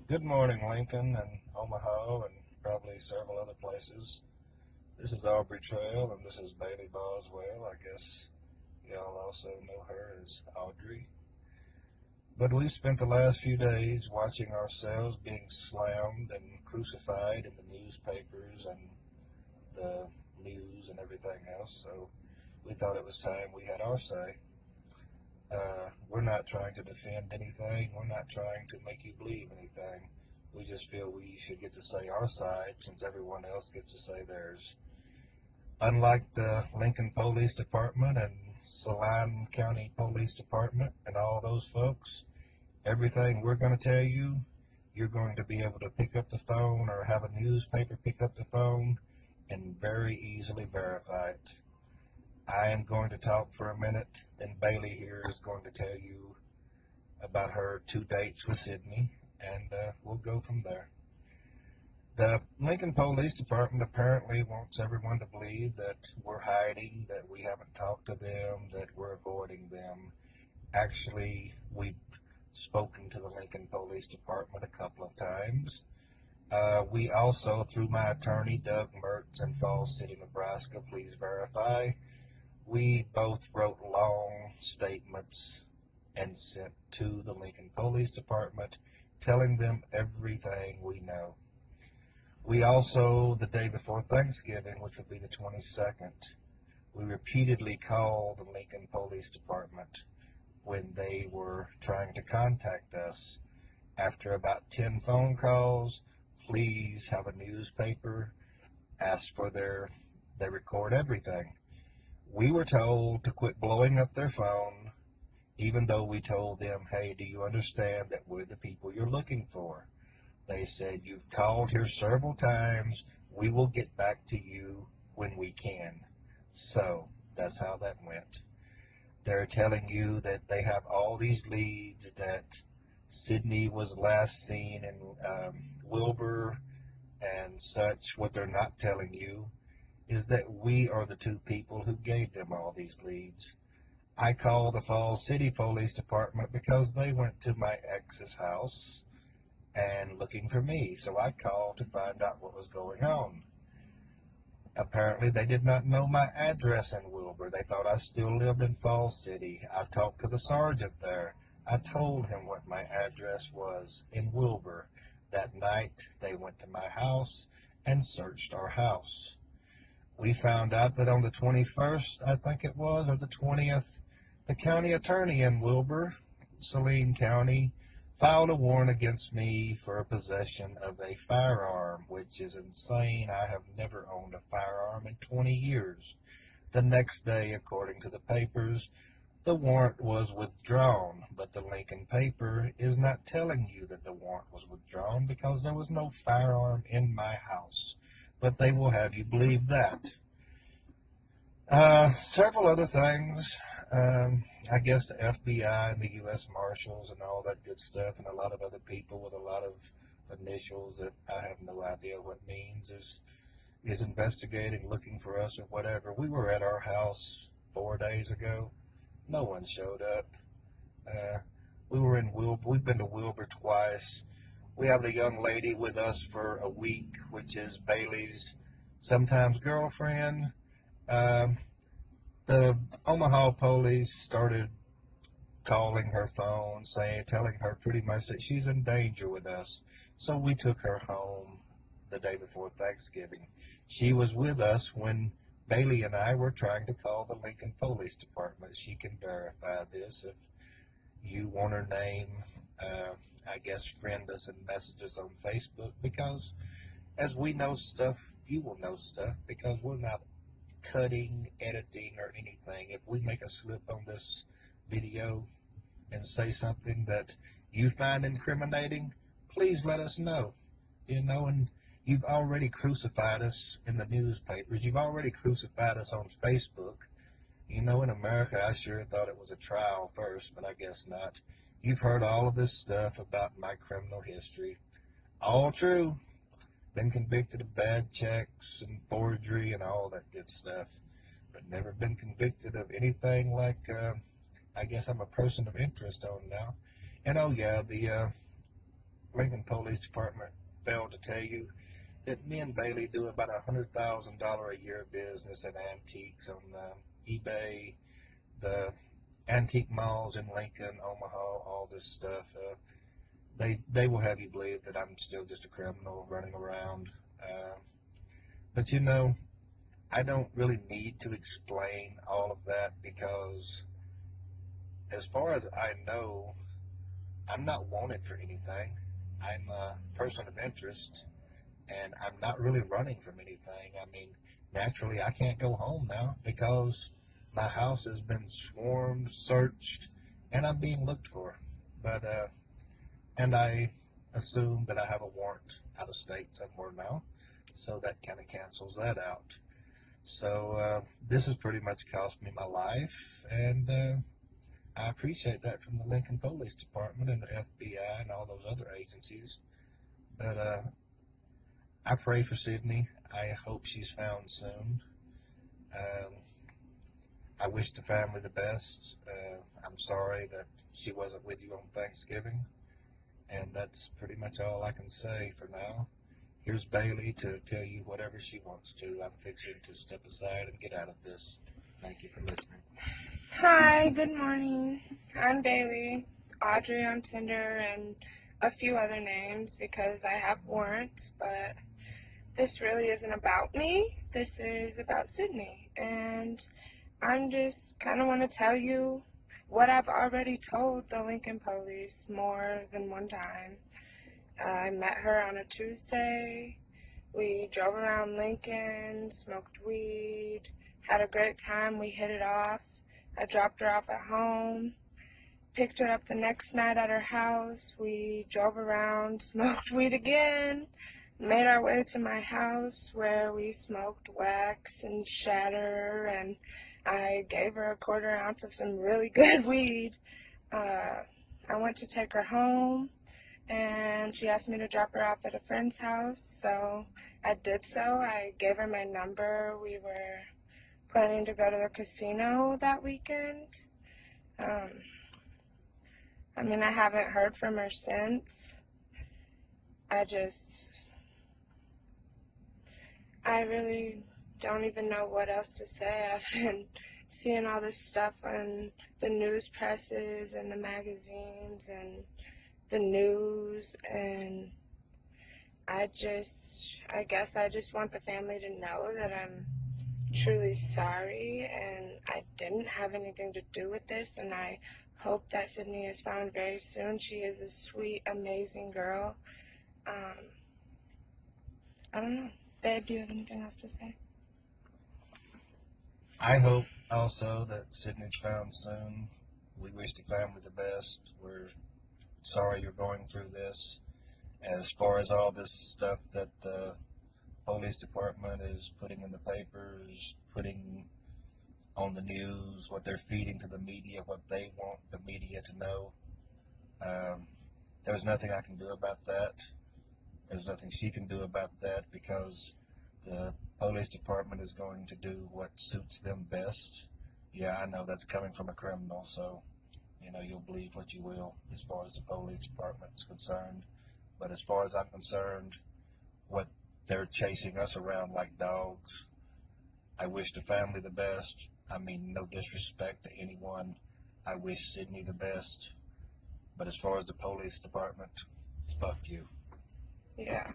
Good morning, Lincoln and Omaha and probably several other places. This is Aubrey Trail and this is Bailey Boswell. I guess y'all also know her as Audrey. But we've spent the last few days watching ourselves being slammed and crucified in the newspapers and the news and everything else, so we thought it was time we had our say. We're not trying to defend anything. We're not trying to make you believe anything. We just feel we should get to say our side since everyone else gets to say theirs. Unlike the Lincoln Police Department and Saline County Police Department and all those folks, everything we're going to tell you, you're going to be able to pick up the phone or have a newspaper pick up the phone and very easily verify it. I am going to talk for a minute, then Bailey here is going to tell you about her 2 dates with Sydney, and we'll go from there. The Lincoln Police Department apparently wants everyone to believe that we're hiding, that we haven't talked to them, that we're avoiding them. Actually, we've spoken to the Lincoln Police Department a couple of times. We also, through my attorney, Doug Mertz in Falls City, Nebraska, please verify, we both wrote long statements and sent to the Lincoln Police Department telling them everything we know. We also, the day before Thanksgiving, which would be the 22nd, we repeatedly called the Lincoln Police Department when they were trying to contact us. After about 10 phone calls, please have a newspaper, ask for they record everything. We were told to quit blowing up their phone, even though we told them, hey, do you understand that we're the people you're looking for? They said, you've called here several times. We will get back to you when we can. So that's how that went. They're telling you that they have all these leads, that Sydney was last seen in Wilbur and such. What they're not telling you is that we are the 2 people who gave them all these leads. I called the Falls City Police Department because they went to my ex's house and looking for me, so I called to find out what was going on. Apparently they did not know my address in Wilbur. They thought I still lived in Falls City. I talked to the sergeant there. I told him what my address was in Wilbur. That night they went to my house and searched our house. We found out that on the 21st, I think it was, or the 20th, the county attorney in Wilbur, Saline County, filed a warrant against me for possession of a firearm, which is insane. I have never owned a firearm in 20 years. The next day, according to the papers, the warrant was withdrawn, but the Lincoln paper is not telling you that the warrant was withdrawn because there was no firearm in my house. But they will have you believe that. Several other things. I guess the FBI and the U.S. Marshals and all that good stuff, and a lot of other people with a lot of initials that I have no idea what means, is investigating, looking for us or whatever. We were at our house 4 days ago. No one showed up. We were in Wilbur. We've been to Wilbur twice. We have a young lady with us for a week, which is Bailey's sometimes girlfriend. The Omaha police started calling her phone, telling her pretty much that she's in danger with us. So we took her home the day before Thanksgiving. She was with us when Bailey and I were trying to call the Lincoln Police Department. She can verify this if you want her name. I guess friend us and messages on Facebook, because as we know stuff, you will know stuff, because we're not cutting, editing, or anything. If we make a slip on this video and say something that you find incriminating, please let us know. And you've already crucified us in the newspapers. You've already crucified us on Facebook. In America, I sure thought it was a trial first, but I guess not. You've heard all of this stuff about my criminal history. All true. Been convicted of bad checks and forgery and all that good stuff, but never been convicted of anything like, I guess I'm a person of interest on now. And oh yeah, the Lincoln Police Department failed to tell you that me and Bailey do about $100,000 a year business in antiques on eBay, the antique malls in Lincoln, Omaha, all this stuff. They will have you believe that I'm still just a criminal running around. But you know, I don't really need to explain all of that because as far as I know, I'm not wanted for anything. I'm a person of interest, and I'm not really running from anything. I mean, naturally, I can't go home now because my house has been swarmed, searched, and I'm being looked for. But and I assume that I have a warrant out of state somewhere now, so that kind of cancels that out. So this has pretty much cost me my life, and I appreciate that from the Lincoln Police Department and the FBI and all those other agencies. But I pray for Sydney. I hope she's found soon. Um, I wish the family the best. I'm sorry that she wasn't with you on Thanksgiving. And that's pretty much all I can say for now. Here's Bailey to tell you whatever she wants to. I'm fixing to step aside and get out of this. Thank you for listening. Hi, good morning. I'm Bailey, Audrey on Tinder, and a few other names because I have warrants, but this really isn't about me. This is about Sydney, and I'm just kind of want to tell you what I've already told the Lincoln police more than one time. I met her on a Tuesday. We drove around Lincoln, smoked weed, had a great time. We hit it off. I dropped her off at home, picked her up the next night at her house. We drove around, smoked weed again, made our way to my house where we smoked wax and shatter, and I gave her a quarter ounce of some really good weed. I went to take her home, and she asked me to drop her off at a friend's house, so I did so. I gave her my number. We were planning to go to the casino that weekend. I mean, I haven't heard from her since. I really don't even know what else to say. I've been seeing all this stuff on the news presses and the magazines and the news, and I guess I just want the family to know that I'm truly sorry and I didn't have anything to do with this, and I hope that Sydney is found very soon. She is a sweet, amazing girl. I don't know. Babe, do you have anything else to say? I hope also that Sydney's found soon. We wish the family the best. We're sorry you're going through this. As far as all this stuff that the police department is putting in the papers, putting on the news, what they're feeding to the media, what they want the media to know, there's nothing I can do about that. There's nothing she can do about that because the police department is going to do what suits them best. Yeah, I know that's coming from a criminal, so, you know, you'll believe what you will as far as the police department is concerned. But as far as I'm concerned, what they're chasing us around like dogs, I wish the family the best. I mean, no disrespect to anyone. I wish Sydney the best. But as far as the police department, fuck you. Yeah.